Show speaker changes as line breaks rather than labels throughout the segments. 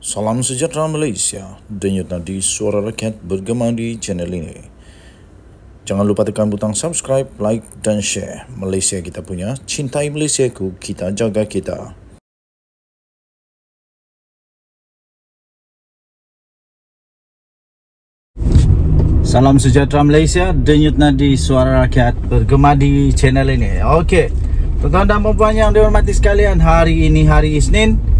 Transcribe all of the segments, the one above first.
Salam sejahtera Malaysia, denyut nadi suara rakyat bergema di channel ini. Jangan lupa tekan butang subscribe, like dan share. Malaysia kita punya, cintai Malaysiaku, kita jaga kita.
Salam sejahtera Malaysia, denyut nadi suara rakyat bergema di channel ini. Okey, tuan-tuan dan puan yang dihormati sekalian, hari ini hari Isnin,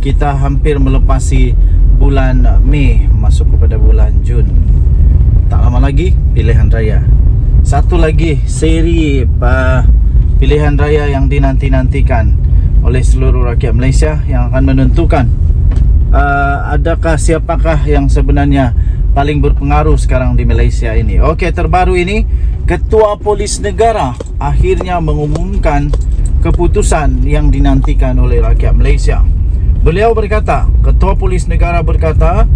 kita hampir melepasi bulan Mei, masuk kepada bulan Jun. Tak lama lagi pilihan raya. Satu lagi seri pilihan raya yang dinanti-nantikan oleh seluruh rakyat Malaysia, yang akan menentukan adakah siapakah yang sebenarnya paling berpengaruh sekarang di Malaysia ini. Okey, terbaru ini Ketua Polis Negara akhirnya mengumumkan keputusan yang dinantikan oleh rakyat Malaysia. Beliau berkata, Ketua Polis Negara berkata,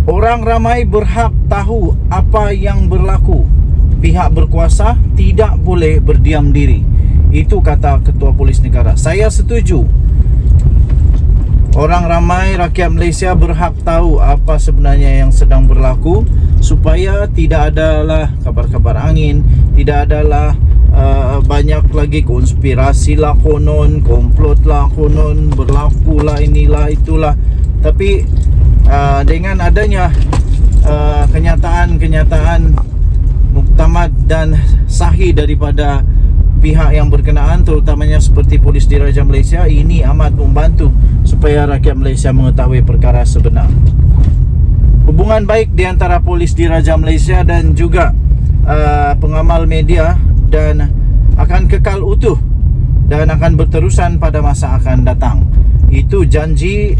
orang ramai berhak tahu apa yang berlaku. Pihak berkuasa tidak boleh berdiam diri. Itu kata Ketua Polis Negara. Saya setuju. Orang ramai, rakyat Malaysia berhak tahu apa sebenarnya yang sedang berlaku, supaya tidak adalah kabar-kabar angin, tidak adalah banyak lagi konspirasi lah konon, komplot lah konon, berlaku lah inilah itulah. Tapi dengan adanya kenyataan muktamad dan sahih daripada pihak yang berkenaan, terutamanya seperti Polis Diraja Malaysia, ini amat membantu supaya rakyat Malaysia mengetahui perkara sebenar. Hubungan baik di antara Polis Diraja Malaysia dan juga pengamal media dan akan kekal utuh dan akan berterusan pada masa akan datang. Itu janji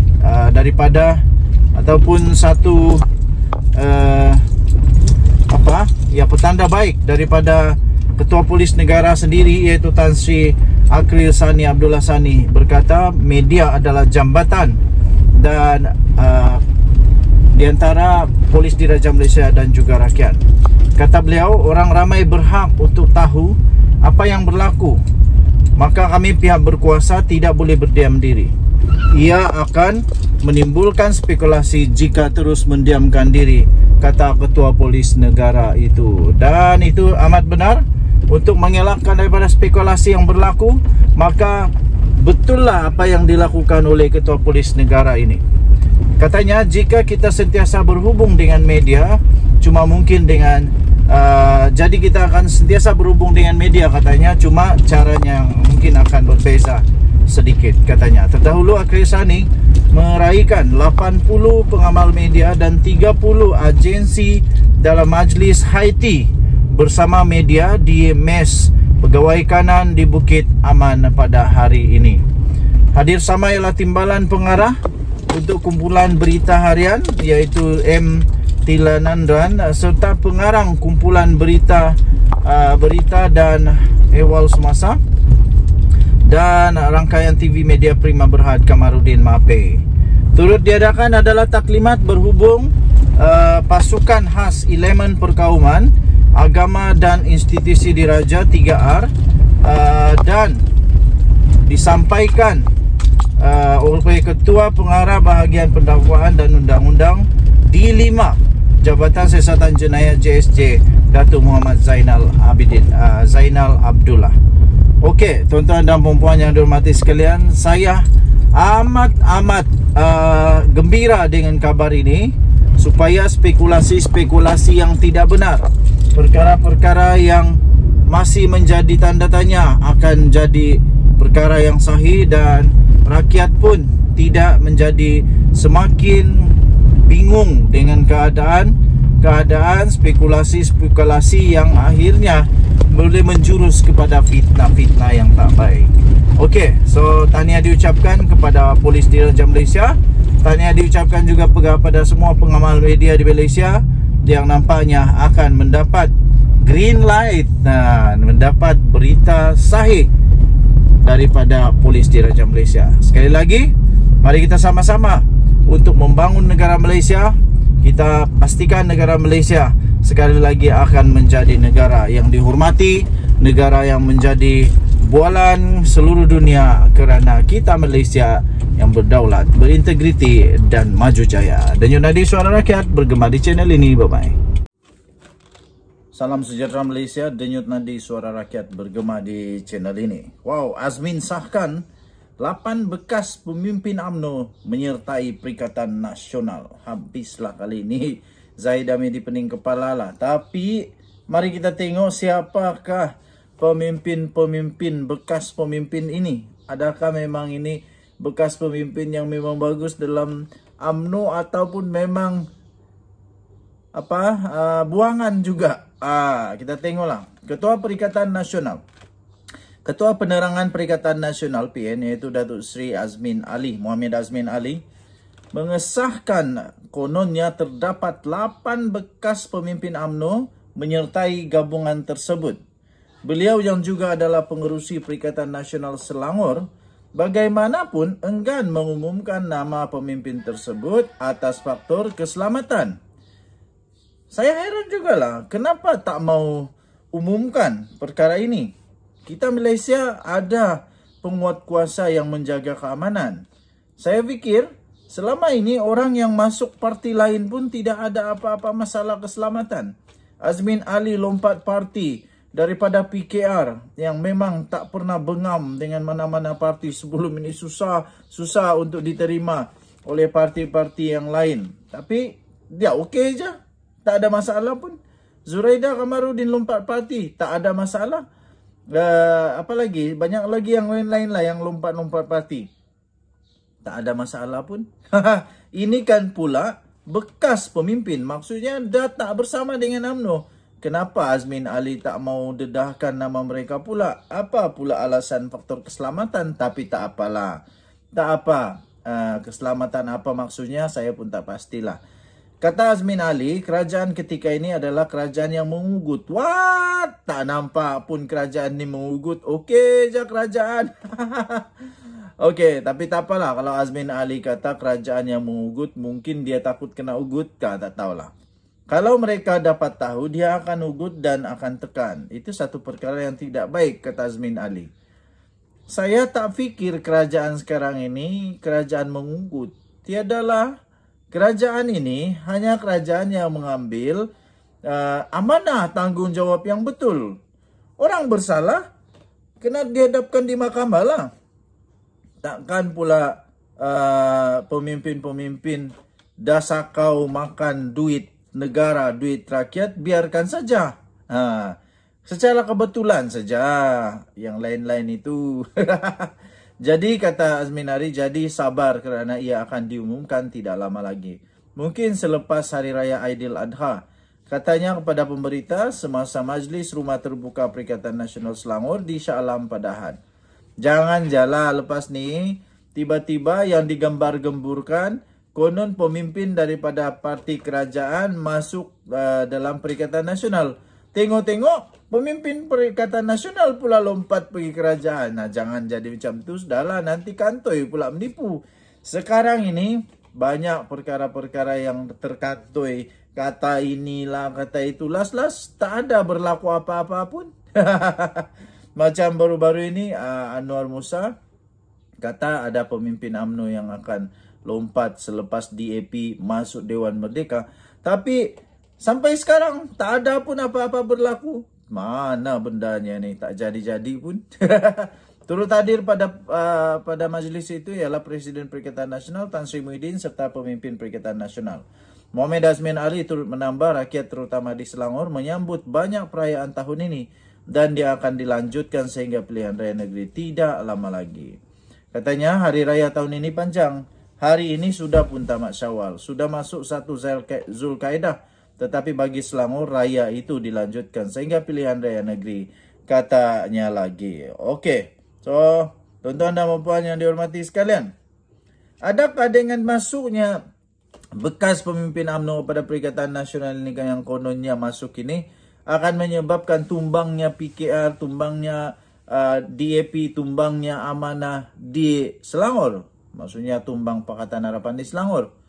daripada ataupun satu petanda baik daripada Ketua Polis Negara sendiri, iaitu Tan Sri Akril Sani Abdullah Sani, berkata media adalah jambatan dan di antara Polis Diraja Malaysia dan juga rakyat. Kata beliau, orang ramai berhak untuk tahu apa yang berlaku, maka kami pihak berkuasa tidak boleh berdiam diri. Ia akan menimbulkan spekulasi jika terus mendiamkan diri, kata Ketua Polis Negara itu. Dan itu amat benar. Untuk mengelakkan daripada spekulasi yang berlaku, maka betullah apa yang dilakukan oleh Ketua Polis Negara ini. Katanya, jika kita sentiasa berhubung dengan media, cuma mungkin dengan jadi kita akan sentiasa berhubung dengan media, katanya, cuma caranya mungkin akan berbeza sedikit, katanya. Terdahulu Akril Sani meraihkan 80 pengamal media dan 30 agensi dalam majlis Haiti bersama media di Mes Pegawai Kanan di Bukit Aman pada hari ini. Hadir sama ialah Timbalan Pengarah untuk kumpulan berita harian, iaitu M. Tilanandran, serta pengarang kumpulan berita dan ehwal semasa, dan rangkaian TV Media Prima Berhad Kamarudin Mape. Turut diadakan adalah taklimat berhubung pasukan khas elemen perkauman, agama dan institusi diraja 3R, dan disampaikan oleh Ketua Pengarah Bahagian Pendakwaan dan Undang-Undang D5 Jabatan Siasatan Jenayah JSJ, Datuk Muhammad Zainal Abdullah. Okey, tuan-tuan dan puan-puan yang dihormati sekalian, saya amat gembira dengan kabar ini, supaya spekulasi-spekulasi yang tidak benar, perkara-perkara yang masih menjadi tanda tanya, akan jadi perkara yang sahih, dan rakyat pun tidak menjadi semakin bingung dengan keadaan spekulasi-spekulasi yang akhirnya boleh menjurus kepada fitnah-fitnah yang tak baik. Okey, so tahniah diucapkan kepada Polis Diraja Malaysia. Tahniah diucapkan juga kepada semua pengamal media di Malaysia yang nampaknya akan mendapat green light dan mendapat berita sahih daripada Polis Diraja Malaysia. Sekali lagi, mari kita sama-sama untuk membangun negara Malaysia. Kita pastikan negara Malaysia sekali lagi akan menjadi negara yang dihormati, negara yang menjadi bualan seluruh dunia, kerana kita Malaysia yang berdaulat, berintegriti dan maju jaya. Denyut Nadi Suara Rakyat bergema di channel ini. Bye-bye. Salam sejahtera Malaysia, Denyut Nadi Suara Rakyat bergema di channel ini. Wow, Azmin sahkan 8 bekas pemimpin UMNO menyertai Perikatan Nasional. Habislah kali ini Zahid Hamidi pening kepala lah. Tapi mari kita tengok siapakah pemimpin-pemimpin, bekas pemimpin ini. Adakah memang ini bekas pemimpin yang memang bagus dalam UMNO ataupun memang buangan juga. Kita tengoklah. Ketua Perikatan Nasional, Ketua Penerangan Perikatan Nasional PN, iaitu Datuk Seri Muhammad Azmin Ali, mengesahkan kononnya terdapat 8 bekas pemimpin UMNO menyertai gabungan tersebut. Beliau yang juga adalah pengerusi Perikatan Nasional Selangor, bagaimanapun enggan mengumumkan nama pemimpin tersebut atas faktor keselamatan. Saya heran juga lah, kenapa tak mau umumkan perkara ini? Kita Malaysia ada penguat kuasa yang menjaga keamanan. Saya fikir selama ini orang yang masuk parti lain pun tidak ada apa-apa masalah keselamatan. Azmin Ali lompat parti daripada PKR yang memang tak pernah bengam dengan mana-mana parti sebelum ini, susah untuk diterima oleh parti-parti yang lain. Tapi dia okey je, tak ada masalah pun. Zuraida Kamarudin lompat parti, tak ada masalah. Apa lagi? Banyak lagi yang lain-lain lah yang lompat-lompat parti, tak ada masalah pun. Ini kan pula bekas pemimpin, maksudnya dah tak bersama dengan UMNO. Kenapa Azmin Ali tak mau dedahkan nama mereka pula? Apa pula alasan faktor keselamatan? Tapi tak apalah. Tak apa. Keselamatan apa maksudnya? Saya pun tak pastilah. Kata Azmin Ali, kerajaan ketika ini adalah kerajaan yang mengugut. What? Tak nampak pun kerajaan ni mengugut. Okey je kerajaan. Okey, tapi tak apalah. Kalau Azmin Ali kata kerajaan yang mengugut, mungkin dia takut kena ugut kah? Tak tahulah. Kalau mereka dapat tahu, dia akan ugut dan akan tekan. Itu satu perkara yang tidak baik, kata Azmin Ali. Saya tak fikir kerajaan sekarang ini kerajaan mengugut. Tiadalah. Kerajaan ini hanya kerajaan yang mengambil amanah tanggungjawab yang betul. Orang bersalah, kena dihadapkan di mahkamah lah. Takkan pula pemimpin-pemimpin dasakau makan duit negara, duit rakyat, biarkan saja. Secara kebetulan saja. Yang lain-lain itu. Jadi kata Azmin Ali, jadi sabar kerana ia akan diumumkan tidak lama lagi. Mungkin selepas Hari Raya Aidil Adha. Katanya kepada pemberita semasa majlis Rumah Terbuka Perikatan Nasional Selangor di Shah Alam pada Ahad. Jangan jala lepas ni tiba-tiba yang digembar-gemburkan konon pemimpin daripada parti kerajaan masuk dalam Perikatan Nasional. Tengok-tengok pemimpin Perikatan Nasional pula lompat pergi kerajaan. Nah, jangan jadi macam tu, sudahlah nanti kantoi pula menipu. Sekarang ini banyak perkara-perkara yang terkantoi. Kata inilah, kata itu. Las-las tak ada berlaku apa-apa pun. Macam baru-baru ini Anwar Musa kata ada pemimpin UMNO yang akan lompat selepas DAP masuk Dewan Merdeka. Tapi sampai sekarang tak ada pun apa-apa berlaku. Mana bendanya ni, tak jadi-jadi pun. Turut hadir pada majlis itu ialah Presiden Perikatan Nasional Tan Sri Muhyiddin serta pemimpin Perikatan Nasional. Muhammad Azmin Ali turut menambah rakyat terutama di Selangor menyambut banyak perayaan tahun ini dan dia akan dilanjutkan sehingga pilihan raya negeri tidak lama lagi. Katanya hari raya tahun ini panjang. Hari ini sudah pun tamat Syawal, sudah masuk 1 Zulkaidah. Tetapi bagi Selangor, raya itu dilanjutkan sehingga pilihan raya negeri, katanya lagi. Okey, so tuan-tuan dan puan yang dihormati sekalian, adakah dengan masuknya bekas pemimpin UMNO pada Perikatan Nasional ini yang kononnya masuk ini akan menyebabkan tumbangnya PKR, tumbangnya DAP, tumbangnya amanah di Selangor? Maksudnya tumbang Pakatan Harapan di Selangor.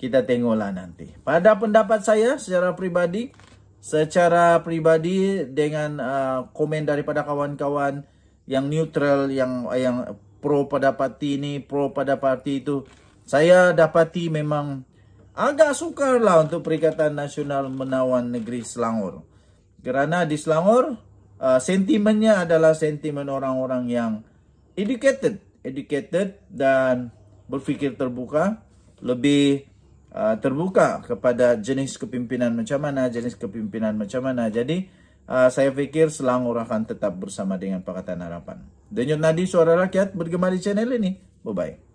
Kita tengoklah nanti. Pada pendapat saya secara pribadi dengan komen daripada kawan-kawan yang neutral, yang pro pada parti ini, pro pada parti itu. Saya dapati memang agak sukar lah untuk Perikatan Nasional menawan negeri Selangor. Kerana di Selangor, sentimennya adalah sentimen orang-orang yang educated dan berfikir terbuka, lebih terbuka kepada jenis kepimpinan macam mana. Jadi saya fikir Selangor akan tetap bersama dengan Pakatan Harapan. Denyut Nadi Suara Rakyat bergema di channel ini. Bye-bye.